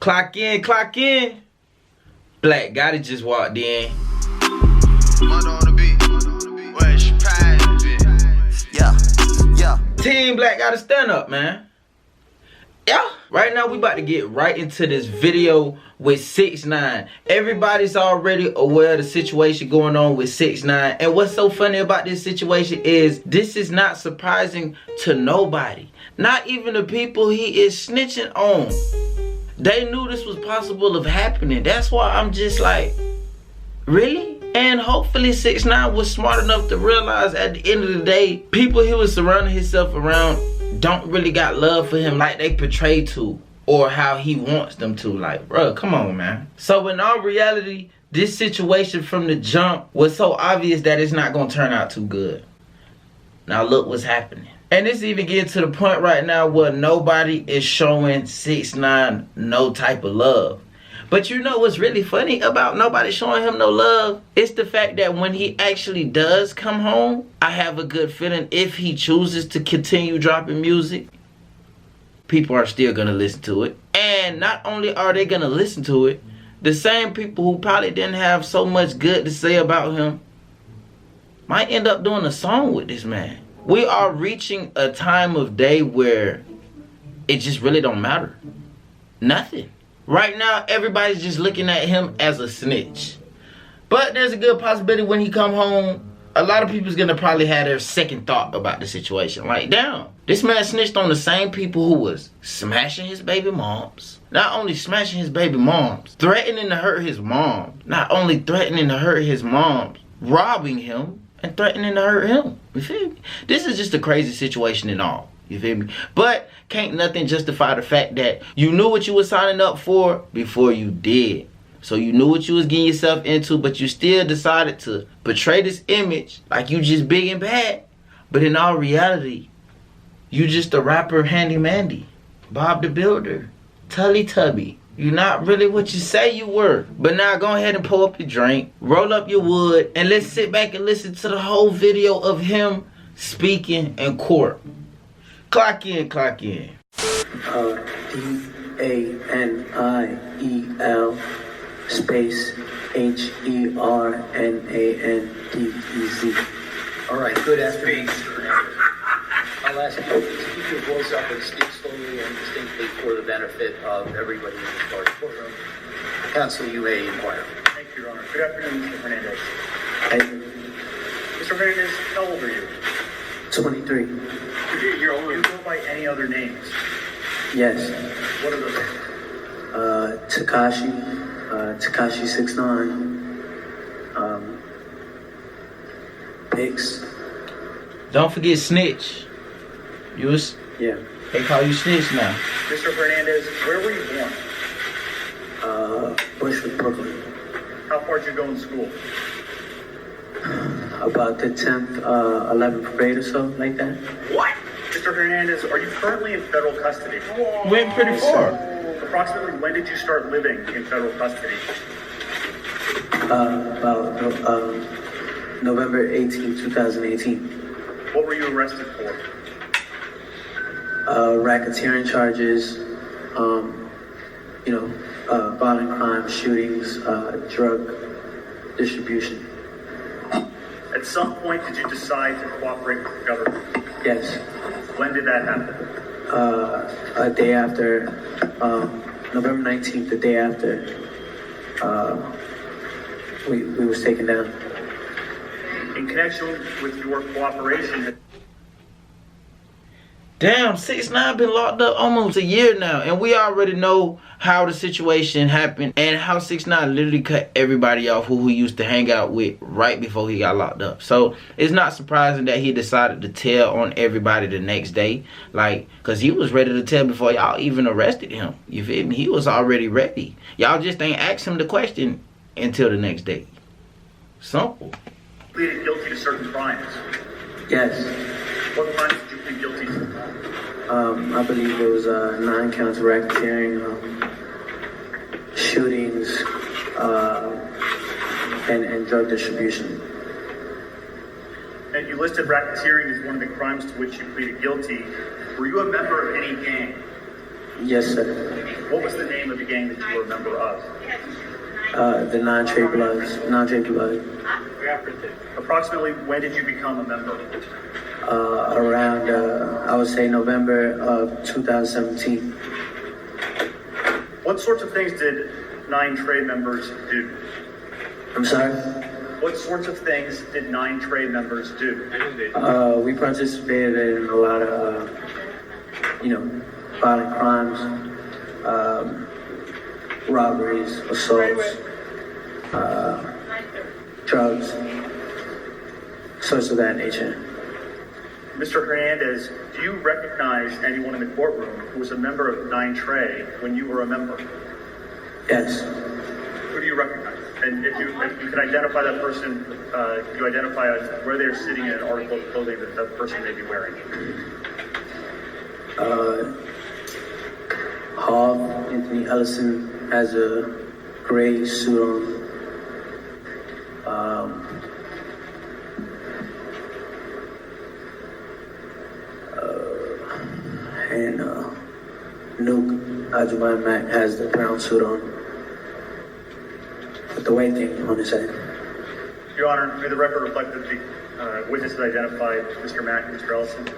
Clock in, clock in. Black Gotti just walked in. Yeah. Team Black Gotti, stand up, man. Yeah. Right now we about to get right into this video with 6ix9ine. Everybody's already aware of the situation going on with 6ix9ine. And what's so funny about this situation is this is not surprising to nobody. Not even the people he is snitching on. They knew this was possible of happening. That's why I'm just like, really? And hopefully 6ix9ine was smart enough to realize at the end of the day, people he was surrounding himself around don't really got love for him like they portray to, or how he wants them to. Like, bro, come on, man. So in all reality, this situation from the jump was so obvious that it's not gonna turn out too good. Now look what's happening. And it's even getting to the point right now where nobody is showing 6ix9ine no type of love. But you know what's really funny about nobody showing him no love? It's the fact that when he actually does come home, I have a good feeling if he chooses to continue dropping music, people are still gonna listen to it. And not only are they gonna listen to it, the same people who probably didn't have so much good to say about him might end up doing a song with this man. We are reaching a time of day where it just really don't matter. Nothing. Right now, everybody's just looking at him as a snitch. But there's a good possibility when he come home, a lot of people's gonna probably have their second thought about the situation. Like, damn, this man snitched on the same people who was smashing his baby moms. Not only smashing his baby moms, threatening to hurt his mom. Not only threatening to hurt his moms, robbing him and threatening to hurt him. You feel me? This is just a crazy situation and all. You feel me? But can't nothing justify the fact that you knew what you were signing up for before you did. So you knew what you was getting yourself into, but you still decided to portray this image like you just big and bad. But in all reality, you just a rapper handy mandy, Bob the Builder, Tully Tubby. You're not really what you say you were. But now go ahead and pull up your drink, roll up your wood, and let's sit back and listen to the whole video of him speaking in court. Clock in, clock in. D-A-N-I-E-L space H-E-R-N-A-N-D-E-Z. All right, good afternoon. I'll ask you to keep your voice up and speak slowly and distinctly for the benefit of everybody in this large courtroom. Counsel, you may inquire. Thank you, Your Honor. Good afternoon, Mr. Hernandez. Hey, Mr. Hernandez, how old are you? 23. You're old. Do you go by any other names? Yes. What are those? Tekashi 6ix9ine, Pix. Don't forget Snitch. You was, Yeah. they call you Snitch now. Mr. Hernandez, where were you born? Bushwick, Brooklyn. How far did you go in school? About the 10th, 11th grade or so, like that. What? Mr. Hernandez, are you currently in federal custody? Went pretty far. Approximately when did you start living in federal custody? About November 18, 2018. What were you arrested for? Racketeering charges, violent crimes, shootings, drug distribution. At some point, did you decide to cooperate with the government? Yes. When did that happen? A day after, November 19th, the day after we was taken down. In connection with your cooperation, Damn, 6ix9ine been locked up almost a year now, and we already know how the situation happened and how 6ix9ine literally cut everybody off who he used to hang out with right before he got locked up. So it's not surprising that he decided to tell on everybody the next day, like, cause he was ready to tell before y'all even arrested him. You feel me? He was already ready. Y'all just ain't asked him the question until the next day. Simple. pleaded guilty to certain crimes. Yes. What crimes did you plead guilty to? I believe it was 9 counts of racketeering, shootings, and drug distribution. And you listed racketeering as one of the crimes to which you pleaded guilty. Were you a member of any gang? Yes, sir. What was the name of the gang that you were a member of? The non-trade bloods, non-trade blood. Approximately when did you become a member? Around, I would say November of 2017. What sorts of things did 9 trade members do? I'm sorry? What sorts of things did 9 trade members do? We participated in a lot of, violent crimes, robberies, assaults, drugs, sorts of that nature. Mr. Hernandez, do you recognize anyone in the courtroom who was a member of 9 Trey when you were a member? Yes. Who do you recognize? And if you can identify that person, you identify where they're sitting in an article of clothing that that person may be wearing. Hall, Anthony Ellison has a gray suit on. And Nuke Ajuban Mac has the brown suit on with the white thing on his head. Your Honor, may the record reflect that the witnesses identified Mr. Mack and Mr. Ellison?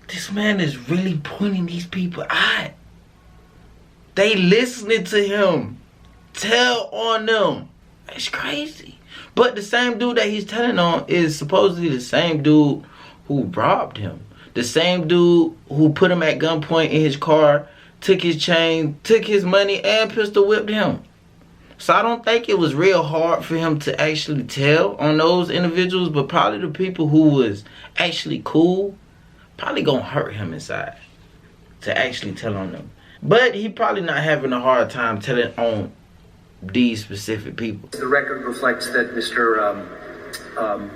This man is really pointing these people out. They listening to him tell on them. That's crazy. But the same dude that he's telling on is supposedly the same dude who robbed him. The same dude who put him at gunpoint in his car, took his chain, took his money, and pistol whipped him. So I don't think it was real hard for him to actually tell on those individuals, but probably the people who was actually cool, probably gonna hurt him inside to actually tell on them. But he probably not having a hard time telling on these specific people. The record reflects that Mr.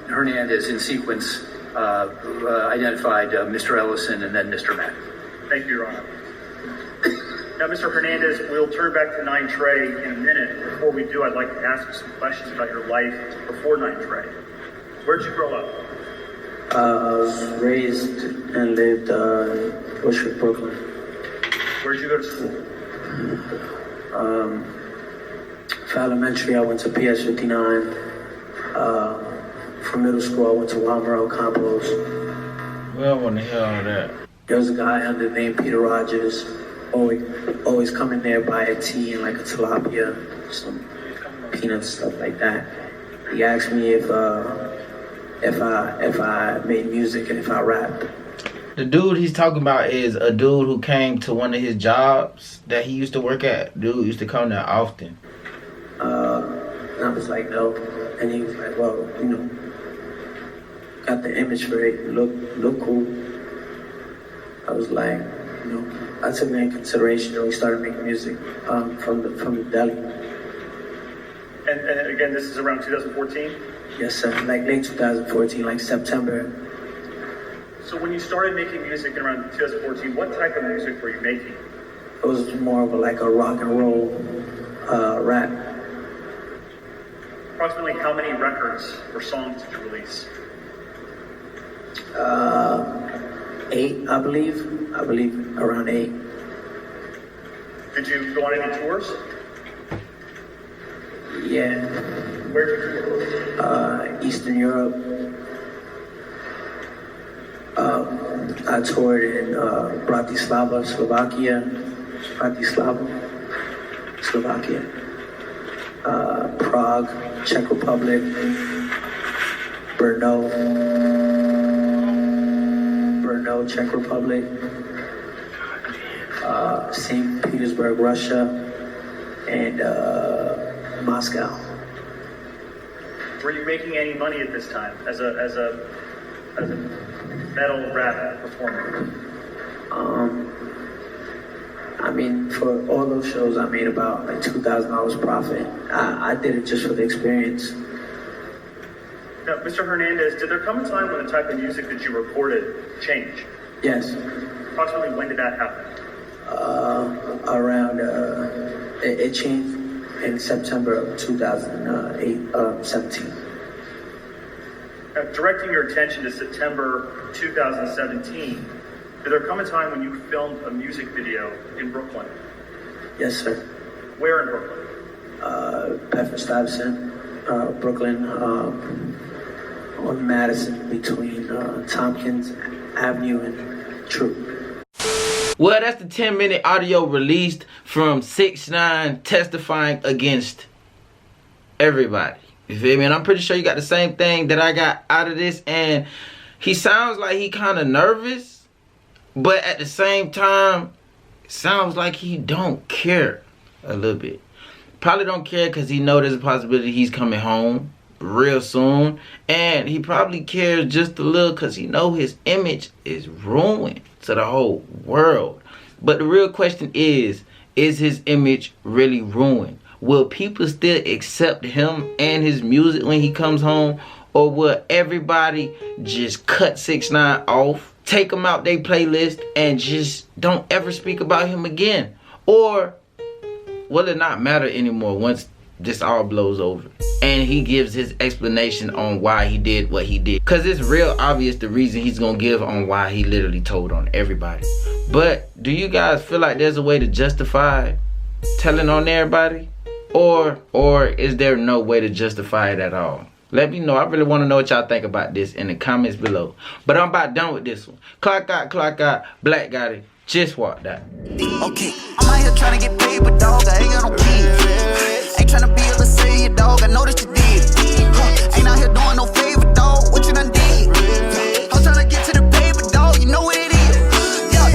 Hernandez, in sequence, identified Mr. Ellison and then Mr. Mack. Thank you, Your Honor. Now, Mr. Hernandez, we'll turn back to 9 Trey in a minute. Before we do, I'd like to ask you some questions about your life before 9 Trey. Where'd you grow up? I was raised and lived in Bushwick, Brooklyn. Where'd you go to school? For elementary, I went to PS 59. For middle school, I went to Walmart Campos. We don't want to hear all that. There was a guy under the name Peter Rogers, always coming there buy a tea and like a tilapia, some peanuts, stuff like that. He asked me if I made music and if I rapped. The dude he's talking about is a dude who came to one of his jobs that he used to work at. Dude used to come there often. And I was like, no. And he was like, well, got the image for it, look cool. I was like, I took it in consideration and we started making music from the deli. And again, this is around 2014? Yes, sir. Like late 2014, like September. So when you started making music in around 2014, what type of music were you making? It was more of like a rock and roll rap. Approximately how many records or songs did you release? 8, I believe. I believe around 8. Did you go on any tours? Yeah. Where did you tour? Eastern Europe. I toured in Bratislava, Slovakia. Prague, Czech Republic. Brno, Czech Republic. St. Petersburg, Russia. And Moscow. Were you making any money at this time as a metal rap performer? I mean, for all those shows, I made about like $2,000 profit. I did it just for the experience. Now, Mr. Hernandez, did there come a time when the type of music that you recorded changed? Yes. Approximately when did that happen? It changed in September of 2017. Now, directing your attention to September 2017, did there come a time when you filmed a music video in Brooklyn? Yes, sir. Where in Brooklyn? Bedford-Stuyvesant, Brooklyn, on Madison between Tompkins Avenue and True. Well, that's the 10-minute audio released from 6ix9ine testifying against everybody. You feel me? And I'm pretty sure you got the same thing that I got out of this. And he sounds like he kind of nervous, but at the same time, it sounds like he don't care a little bit. Probably don't care because he know there's a possibility he's coming home real soon. And he probably cares just a little because he know his image is ruined to the whole world. But the real question is his image really ruined? Will people still accept him and his music when he comes home? Or will everybody just cut 6ix9ine off, take him out their playlist, and just don't ever speak about him again? Or will it not matter anymore once this all blows over and he gives his explanation on why he did what he did? Because it's real obvious the reason he's going to give on why he literally told on everybody. But do you guys feel like there's a way to justify telling on everybody? Or is there no way to justify it at all? Let me know. I really want to know what y'all think about this in the comments below. But I'm about done with this one. Clock out. Black got it. Just walked out. Okay, I'm out here trying to get paid, but dog, I ain't got no